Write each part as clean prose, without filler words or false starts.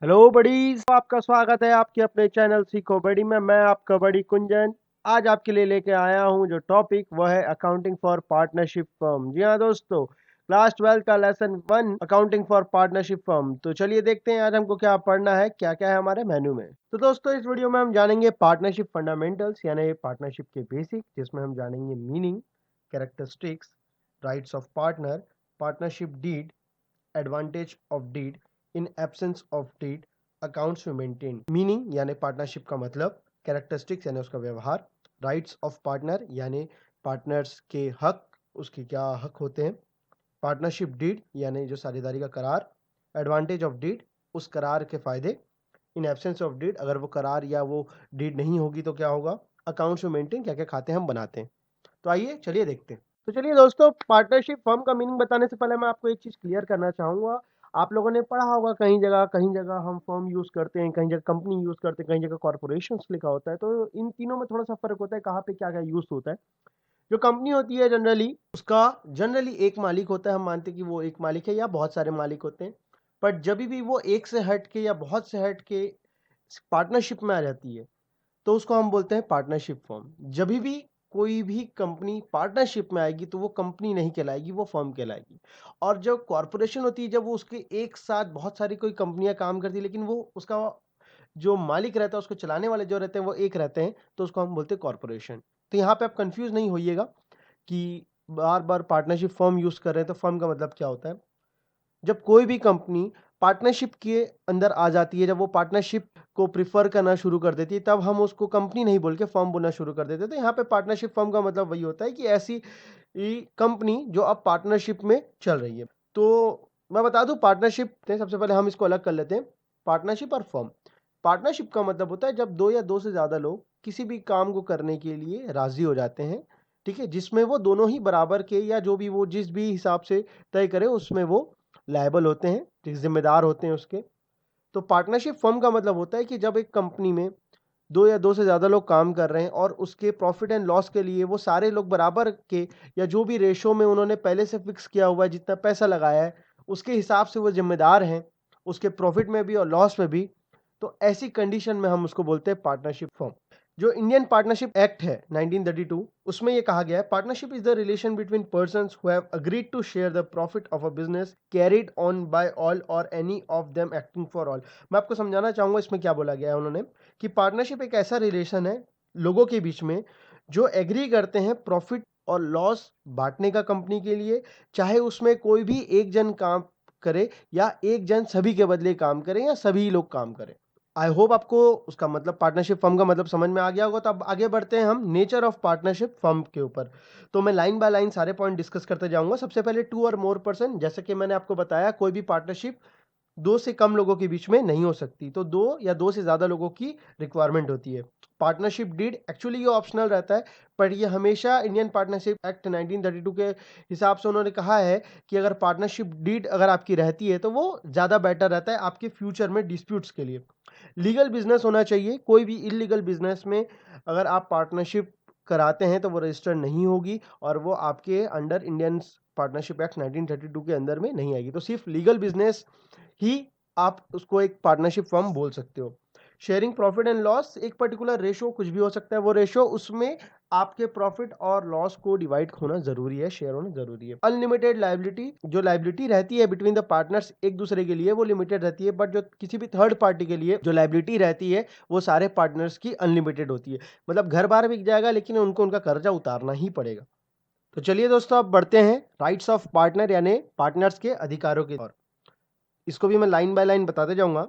Hello buddies, आपका स्वागत है आपके अपने चैनल सीखो बड़ी में। मैं आपका बड़ी कुंजन आज आपके लिए लेके आया हूं जो टॉपिक वह है अकाउंटिंग फॉर पार्टनरशिप फर्म। जी हाँ दोस्तों, क्लास 12 का lesson 1 accounting for partnership firm. तो चलिए देखते हैं आज हमको क्या पढ़ना है, क्या क्या है हमारे मेन्यू में। तो दोस्तों इस वीडियो में हम जानेंगे पार्टनरशिप फंडामेंटल्स यानी पार्टनरशिप के बेसिक, जिसमें हम जानेंगे meaning, characteristics, rights of partner, partnership deed, advantage of deed, in absence of deed, accounts में मेंटेन। मीनिंग यानी पार्टनरशिप का मतलब, कैरेक्टरिस्टिक्स यानी उसका व्यवहार, राइट्स ऑफ पार्टनर यानी पार्टनर्स के हक, उसके क्या हक होते हैं, पार्टनरशिप डीड यानी जो साझेदारी का करार, एडवांटेज ऑफ डीड उस करार के फायदे, इन एब्सेंस ऑफ डीड अगर वो करार या वो डीड नहीं होगी तो क्या होगा, अकाउंट्स में मेंटेन क्या क्या खाते हम बनाते हैं। तो आइए चलिए देखते हैं। तो चलिए दोस्तों, पार्टनरशिप फर्म का मीनिंग बताने से पहले मैं आपको एक चीज क्लियर करना चाहूंगा। आप लोगों ने पढ़ा होगा कहीं जगह हम फर्म यूज करते हैं, कहीं जगह कंपनी यूज करते हैं, कहीं जगह कॉर्पोरेशन लिखा होता है। तो इन तीनों में थोड़ा सा फर्क होता है, कहाँ पे क्या क्या यूज होता है। जो कंपनी होती है जनरली उसका जनरली एक मालिक होता है, हम मानते हैं कि वो एक मालिक है या बहुत सारे मालिक होते हैं। बट जब भी वो एक से हट के या बहुत से हट के पार्टनरशिप में आ जाती है तो उसको हम बोलते हैं पार्टनरशिप फर्म। जब भी कोई भी कंपनी पार्टनरशिप में आएगी तो वो कंपनी नहीं कहलाएगी, वो फर्म कहलाएगी। और जब कॉर्पोरेशन होती है, जब वो उसके एक साथ बहुत सारी कोई कंपनियां काम करती है लेकिन वो उसका जो मालिक रहता है, उसको चलाने वाले जो रहते हैं वो एक रहते हैं, तो उसको हम बोलते हैं कॉर्पोरेशन। तो यहाँ पे आप कंफ्यूज नहीं होइएगा कि बार बार पार्टनरशिप फर्म यूज कर रहे हैं तो फर्म का मतलब क्या होता है। जब कोई भी कंपनी पार्टनरशिप के अंदर आ जाती है, जब वो पार्टनरशिप को प्रिफर करना शुरू कर देती है, तब हम उसको कंपनी नहीं बोल के फर्म बोलना शुरू कर देते हैं। तो यहाँ पे पार्टनरशिप फर्म का मतलब वही होता है कि ऐसी कंपनी जो अब पार्टनरशिप में चल रही है। तो मैं बता दूं पार्टनरशिप, सबसे पहले हम इसको अलग कर लेते हैं, पार्टनरशिप और फर्म। पार्टनरशिप का मतलब होता है जब दो या दो से ज्यादा लोग किसी भी काम को करने के लिए राजी हो जाते हैं, ठीक है, जिसमें वो दोनों ही बराबर के या जो भी वो जिस भी हिसाब से तय करे उसमें वो लायबल होते हैं, जिम्मेदार होते हैं उसके। तो पार्टनरशिप फर्म का मतलब होता है कि जब एक कंपनी में दो या दो से ज़्यादा लोग काम कर रहे हैं और उसके प्रॉफिट एंड लॉस के लिए वो सारे लोग बराबर के या जो भी रेशो में उन्होंने पहले से फिक्स किया हुआ है, जितना पैसा लगाया है उसके हिसाब से वो जिम्मेदार हैं, उसके प्रॉफिट में भी और लॉस में भी। तो ऐसी कंडीशन में हम उसको बोलते हैं पार्टनरशिप फर्म। जो इंडियन पार्टनरशिप एक्ट है 1932, उसमें ये कहा गया है, partnership is the relation between persons who have agreed to share the profit of a business carried on by all और any of them acting for all. मैं आपको समझाना चाहूंगा इसमें क्या बोला गया है उन्होंने, कि पार्टनरशिप एक ऐसा रिलेशन है लोगों के बीच में जो एग्री करते हैं प्रॉफिट और लॉस बांटने का कंपनी के लिए, चाहे उसमें कोई भी एक जन काम करे या एक जन सभी के बदले काम करे या सभी लोग काम करें। आई होप आपको उसका मतलब पार्टनरशिप फर्म का मतलब समझ में आ गया होगा। तो अब आगे बढ़ते हैं हम नेचर ऑफ पार्टनरशिप फर्म के ऊपर। तो मैं लाइन बाय लाइन सारे पॉइंट डिस्कस करते जाऊंगा। सबसे पहले टू और मोर पर्सन, जैसे कि मैंने आपको बताया कोई भी पार्टनरशिप दो से कम लोगों के बीच में नहीं हो सकती, तो दो या दो से ज्यादा लोगों की रिक्वायरमेंट होती है। पार्टनरशिप डीड एक्चुअली ये ऑप्शनल रहता है, पर ये हमेशा इंडियन पार्टनरशिप एक्ट 1932 के हिसाब से उन्होंने कहा है कि अगर पार्टनरशिप डीड अगर आपकी रहती है तो वो ज्यादा बेटर रहता है आपके फ्यूचर में डिस्प्यूट्स के लिए। लीगल बिजनेस होना चाहिए, कोई भी इलीगल बिजनेस में अगर आप पार्टनरशिप कराते हैं तो वो रजिस्टर्ड नहीं होगी और वो आपके अंडर इंडियन पार्टनरशिप एक्ट 1932 के अंदर में नहीं आएगी। तो सिर्फ लीगल बिजनेस ही आप उसको एक पार्टनरशिप फर्म बोल सकते हो। शेयरिंग प्रॉफिट एंड लॉस, एक पर्टिकुलर रेशो कुछ भी हो सकता है, वो रेशो उसमें आपके प्रॉफिट और लॉस को डिवाइड होना जरूरी है, शेयर होना जरूरी है। अनलिमिटेड लायबिलिटी, जो लायबिलिटी रहती है बिटवीन द पार्टनर्स एक दूसरे के लिए वो लिमिटेड रहती है, बट जो किसी भी थर्ड पार्टी के लिए जो लायबिलिटी रहती है वो सारे पार्टनर्स की अनलिमिटेड होती है। मतलब घर बार बिक जाएगा लेकिन उनको उनका कर्जा उतारना ही पड़ेगा। तो चलिए दोस्तों अब बढ़ते हैं राइट्स ऑफ पार्टनर यानी पार्टनर्स के अधिकारों की ओर। इसको भी मैं लाइन बाय लाइन बताते जाऊंगा।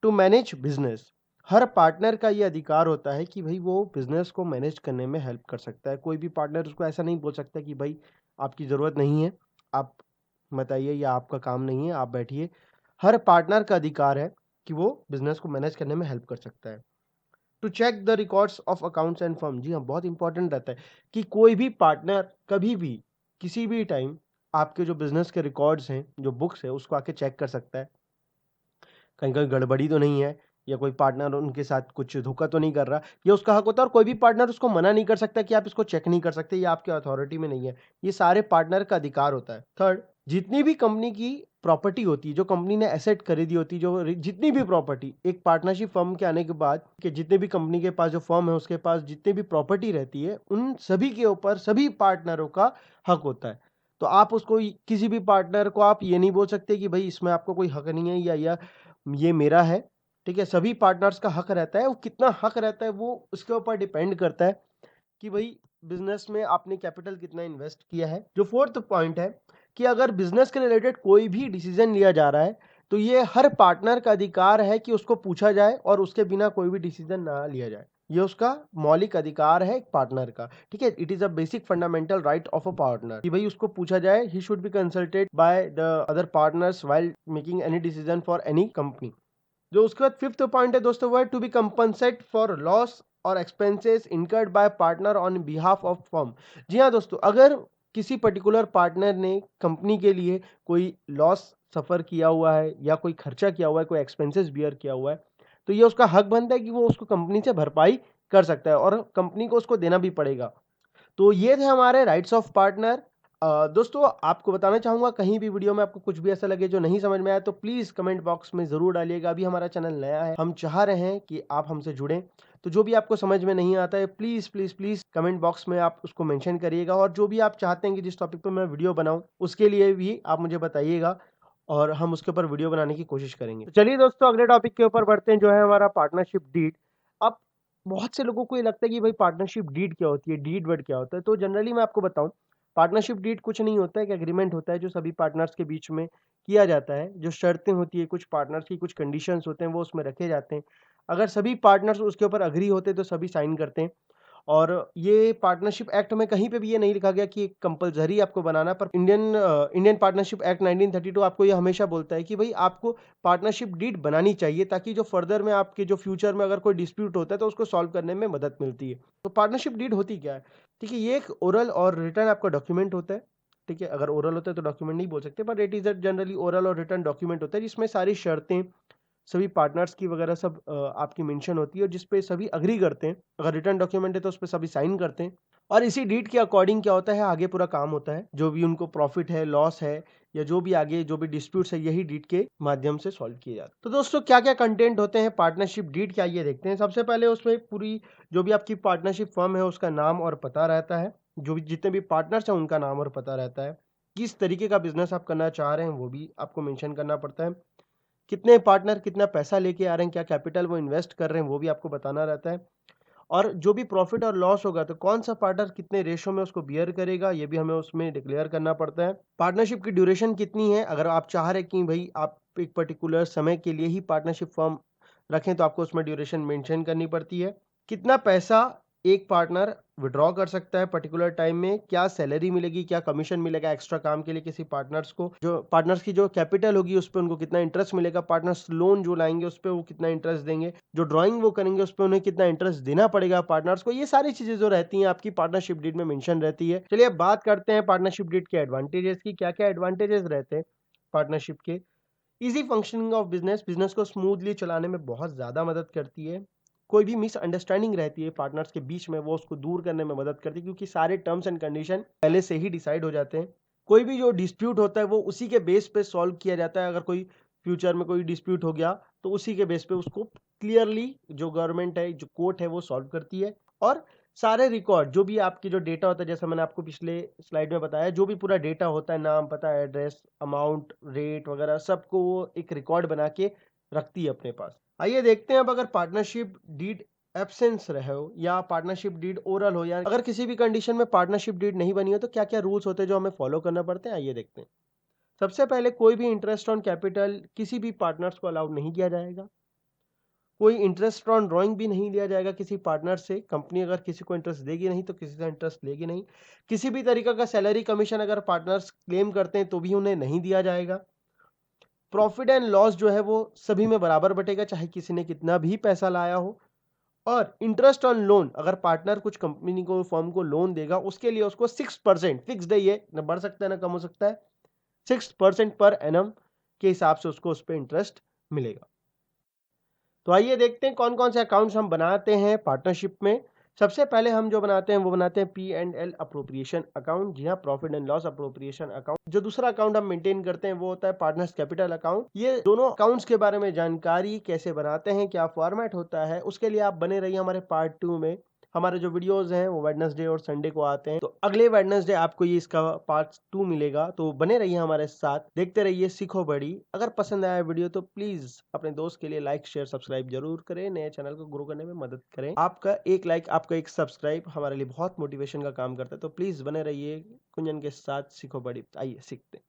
टू मैनेज बिजनेस, हर पार्टनर का ये अधिकार होता है कि भाई वो बिजनेस को मैनेज करने में हेल्प कर सकता है। कोई भी पार्टनर उसको ऐसा नहीं बोल सकता कि भाई आपकी जरूरत नहीं है, आप बताइए, या आपका काम नहीं है, आप बैठिए। हर पार्टनर का अधिकार है कि वो बिजनेस को मैनेज करने में हेल्प कर सकता है। To check the records of accounts and firm, जी हाँ, बहुत इंपॉर्टेंट रहता है कि कोई भी पार्टनर कभी भी किसी भी टाइम आपके जो बिजनेस के रिकॉर्ड्स हैं, जो बुक्स है, उसको आके चेक कर सकता है, कहीं कहीं गड़बड़ी तो नहीं है या कोई पार्टनर उनके साथ कुछ धोखा तो नहीं कर रहा, ये उसका हक होता है। और कोई भी पार्टनर उसको मना नहीं कर सकता कि आप इसको चेक नहीं कर सकते, ये आपके अथॉरिटी में नहीं है, ये सारे पार्टनर का अधिकार होता है। थर्ड, जितनी भी कंपनी की प्रॉपर्टी होती है, जो कंपनी ने एसेट खरीदी होती है, जो जितनी भी प्रॉपर्टी एक पार्टनरशिप फर्म के आने के बाद कि जितने भी कंपनी के पास जो फर्म है उसके पास जितनी भी प्रॉपर्टी रहती है, उन सभी के ऊपर सभी पार्टनरों का हक होता है। तो आप उसको किसी भी पार्टनर को आप ये नहीं बोल सकते कि भाई इसमें आपको कोई हक नहीं है या ये मेरा है। ठीक है, सभी पार्टनर्स का हक रहता है। वो कितना हक रहता है वो उसके ऊपर डिपेंड करता है कि भाई बिजनेस में आपने कैपिटल कितना इन्वेस्ट किया है। जो फोर्थ पॉइंट है कि अगर बिजनेस के रिलेटेड कोई भी डिसीजन लिया जा रहा है तो ये हर पार्टनर का अधिकार है कि उसको पूछा जाए और उसके बिना कोई भी डिसीजन ना लिया जाए। ये उसका मौलिक अधिकार है एक पार्टनर का। ठीक है, it is a basic fundamental right of a partner कि भाई उसको पूछा जाए, he should be consulted by the other partners while making any decision for any company. जो उसके बाद फिफ्थ पॉइंट है दोस्तों, वो है to be compensate for loss और expenses incurred by partner on behalf of firm. जी हाँ दोस्तों, अगर किसी पर्टिकुलर पार्टनर ने कंपनी के लिए कोई लॉस सफर किया हुआ है या कोई खर्चा किया हुआ है, कोई एक्सपेंसेस बियर किया हुआ है, तो ये उसका हक बनता है कि वो उसको कंपनी से भरपाई कर सकता है और कंपनी को उसको देना भी पड़ेगा। तो ये थे हमारे राइट्स ऑफ पार्टनर। दोस्तों आपको बताना चाहूंगा, कहीं भी वीडियो में आपको कुछ भी ऐसा लगे जो नहीं समझ में आया तो प्लीज कमेंट बॉक्स में जरूर डालिएगा। अभी हमारा चैनल नया है, हम चाह रहे हैं कि आप हमसे जुड़ें, तो जो भी आपको समझ में नहीं आता है please please please comment box में आप उसको मेंशन करिएगा। और जो भी आप चाहते हैं कि जिस टॉपिक पर मैं वीडियो बनाऊं उसके लिए भी आप मुझे बताइएगा और हम उसके ऊपर वीडियो बनाने की कोशिश करेंगे। तो चलिए दोस्तों अगले टॉपिक के ऊपर बढ़ते हैं, जो है हमारा पार्टनरशिप डीड। अब बहुत से लोगों को ये लगता है कि भाई पार्टनरशिप डीड क्या होती है, डीड वर्ड क्या होता है। तो जनरली मैं आपको बताऊं, पार्टनरशिप डीड कुछ नहीं होता है, एक एग्रीमेंट होता है जो सभी पार्टनर्स के बीच में किया जाता है। जो शर्तें होती है, कुछ पार्टनर्स की कुछ कंडीशंस होते हैं वो उसमें रखे जाते हैं। अगर सभी पार्टनर्स उसके ऊपर अग्री होते हैं तो सभी साइन करते हैं। और ये पार्टनरशिप एक्ट में कहीं पे भी ये नहीं लिखा गया कि कंपलसरी आपको बनाना, पर इंडियन पार्टनरशिप एक्ट 1932 आपको ये हमेशा बोलता है कि भाई आपको पार्टनरशिप डीड बनानी चाहिए, ताकि जो फर्दर में आपके जो फ्यूचर में अगर कोई डिस्प्यूट होता है तो उसको सॉल्व करने में मदद मिलती है। तो पार्टनरशिप डीड होती क्या है? ठीक है, ये एक ओरल और रिटर्न आपका डॉक्यूमेंट होता है। ठीक है, अगर ओरल होता है तो डॉक्यूमेंट नहीं बोल सकते, पर इट इज जनरली ओरल और रिटर्न डॉक्यूमेंट होता है जिसमें सारी शर्तें, सभी पार्टनर्स की वगैरह सब आपकी मेंशन होती है और जिस पे सभी अग्री करते हैं। अगर रिटर्न डॉक्यूमेंट है तो उस पे सभी साइन करते हैं। और इसी डीड के अकॉर्डिंग क्या होता है, आगे पूरा काम होता है। जो भी उनको प्रॉफिट है, लॉस है, या जो भी आगे जो भी डिस्प्यूट्स है, यही डीड के माध्यम से सॉल्व किए जाते हैं। तो दोस्तों क्या क्या कंटेंट होते हैं पार्टनरशिप डीड, क्या ये देखते हैं। सबसे पहले उसमें पूरी जो भी आपकी पार्टनरशिप फर्म है उसका नाम और पता रहता है। जो भी जितने भी पार्टनर्स हैं उनका नाम और पता रहता है। किस तरीके का बिजनेस आप करना चाह रहे हैं वो भी आपको मेंशन करना पड़ता है। कितने पार्टनर कितना पैसा लेके आ रहे हैं, क्या कैपिटल वो इन्वेस्ट कर रहे हैं, वो भी आपको बताना रहता है। और जो भी प्रॉफिट और लॉस होगा तो कौन सा पार्टनर कितने रेशो में उसको बियर करेगा, ये भी हमें उसमें डिक्लेयर करना पड़ता है। पार्टनरशिप की ड्यूरेशन कितनी है, अगर आप चाह रहे कि भाई आप एक पर्टिकुलर समय के लिए ही पार्टनरशिप फॉर्म रखें तो आपको उसमें ड्यूरेशन मेंशन करनी पड़ती है। कितना पैसा एक पार्टनर विड्रॉ कर सकता है पर्टिकुलर टाइम में, क्या सैलरी मिलेगी, क्या कमीशन मिलेगा एक्स्ट्रा काम के लिए किसी पार्टनर्स को, जो पार्टनर्स की जो कैपिटल होगी उस पर उनको कितना इंटरेस्ट मिलेगा, पार्टनर्स लोन जो लाएंगे उस पर वो कितना इंटरेस्ट देंगे, जो ड्राइंग वो करेंगे उस पर उन्हें कितना इंटरेस्ट देना पड़ेगा पार्टनर्स को। ये सारी चीजें जो रहती हैं आपकी पार्टनरशिप डीड में मेंशन रहती है। चलिए अब बात करते हैं पार्टनरशिप डीड के एडवांटेजेस की। क्या क्या एडवांटेजेस रहते हैं पार्टनरशिप के? Easy functioning of business, business को स्मूथली चलाने में बहुत ज़्यादा मदद करती है। कोई भी मिसअंडरस्टैंडिंग रहती है पार्टनर्स के बीच में वो उसको दूर करने में मदद करती है, क्योंकि सारे टर्म्स एंड कंडीशन पहले से ही डिसाइड हो जाते हैं। कोई भी जो डिस्प्यूट होता है वो उसी के बेस पे सॉल्व किया जाता है। अगर कोई फ्यूचर में कोई डिस्प्यूट हो गया तो उसी के बेस पे उसको क्लियरली जो गवर्नमेंट है, जो कोर्ट है, वो सॉल्व करती है। और सारे रिकॉर्ड जो भी आपकी जो डेटा होता है, जैसा मैंने आपको पिछले स्लाइड में बताया, जो भी पूरा डेटा होता है, नाम, पता, एड्रेस, अमाउंट, रेट वगैरह, सबको वो एक रिकॉर्ड बना के रखती है अपने पास। आइए देखते हैं अब अगर पार्टनरशिप डीड एब्सेंस रहे हो या पार्टनरशिप डीड ओरल हो, या अगर किसी भी कंडीशन में पार्टनरशिप डीड नहीं बनी हो तो क्या क्या रूल्स होते हैं जो हमें फॉलो करना पड़ते हैं। आइए देखते हैं। सबसे पहले कोई भी इंटरेस्ट ऑन कैपिटल किसी भी पार्टनर्स को अलाउड नहीं किया जाएगा। कोई इंटरेस्ट ऑन ड्राइंग भी नहीं लिया जाएगा किसी पार्टनर से। कंपनी अगर किसी को इंटरेस्ट देगी नहीं तो किसी से इंटरेस्ट लेगी नहीं। किसी भी तरीके का सैलरी कमीशन अगर पार्टनर्स क्लेम करते हैं तो भी उन्हें नहीं दिया जाएगा। प्रॉफिट एंड लॉस जो है वो सभी में बराबर बटेगा, चाहे किसी ने कितना भी पैसा लाया हो। और इंटरेस्ट ऑन लोन, अगर पार्टनर कुछ कंपनी को, फर्म को लोन देगा, उसके लिए उसको 6% फिक्स्ड है, ये न बढ़ सकता है ना कम हो सकता है। 6% पर एनम के हिसाब से उसको उस पर इंटरेस्ट मिलेगा। तो आइए देखते हैं कौन कौन से अकाउंट्स हम बनाते हैं पार्टनरशिप में। सबसे पहले हम जो बनाते हैं वो बनाते हैं P&L अप्रोप्रिएशन अकाउंट। जी हाँ, profit and loss appropriation account. जो दूसरा अकाउंट हम मेंटेन करते हैं वो होता है पार्टनर्स कैपिटल अकाउंट। ये दोनों अकाउंट्स के बारे में जानकारी कैसे बनाते हैं, क्या फॉर्मेट होता है, उसके लिए आप बने रहिए हमारे पार्ट 2 में। हमारे जो वीडियोस हैं वो वेडनेसडे और संडे को आते हैं, तो अगले वेडनेसडे आपको ये इसका पार्ट 2 मिलेगा। तो बने रहिए हमारे साथ, देखते रहिए सीखो बड़ी। अगर पसंद आया वीडियो तो प्लीज अपने दोस्त के लिए लाइक शेयर सब्सक्राइब जरूर करें, नए चैनल को ग्रो करने में मदद करें। आपका एक लाइक, आपका एक सब्सक्राइब हमारे लिए बहुत मोटिवेशन का काम करता है। तो प्लीज बने रहिए कुंजन के साथ, सीखो बड़ी। आइए सीखते हैं।